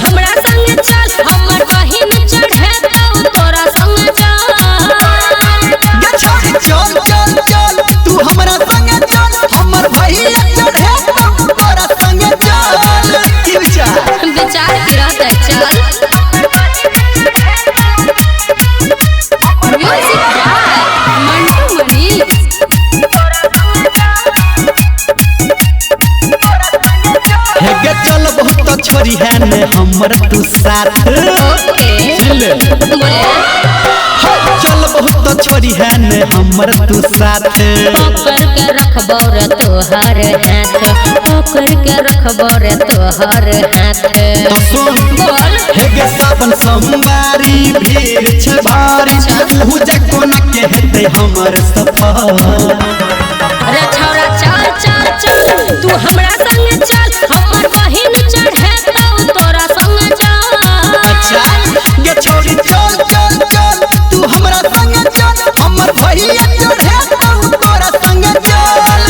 हमरा संग चल हमर बहिन चढ़े तो तोरा संग चल गे छोरी चल चल चल तू हमरा संग चल हमर भैया चढ़े तो तोरा संग चल की विचार विचार की रहता चल म्यूजिक बाय मंटू मनीष हे गे चल बहुत छोरी है ने हमर तू साथ ओके बोले चल बहुत छोरी है ने हमर तू साथ पकड़ के रखबो रे तोहर हाथ पकड़ के रखबो रे तोहर हाथ तो सुन बोल हे गे सावन सोमवारी भीड़ छ भारी तू जे कोना के हेते हमर सफर रे छौरा चल चल चल तू हमरा संग चल हमर बहिन चढ़े तो तोरा संग चल अच्छा गे छोरी चल चल चल तू हमरा संग चल हमर भैया चढ़े तो तोरा संग चल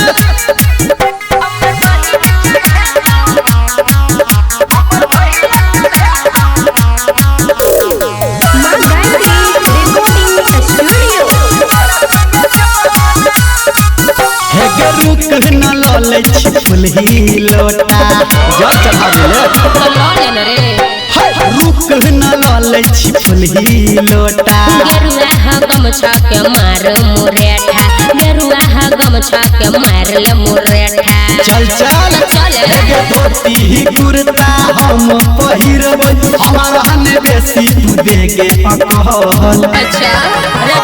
हे गे रुक न लले छी फुलही लोटा जा चढ़ा देले तो लो लेन रे रुक न लले छी फुलही लोटा गेरुआ हा गमछा के मार मुरेठा गेरुआ हा गमछा के मार ले मुरेठा चल चल चल हे गे धोती कुर्ता हम पहिरबै हमारा ने बेसी तू देगे पकल अच्छा रे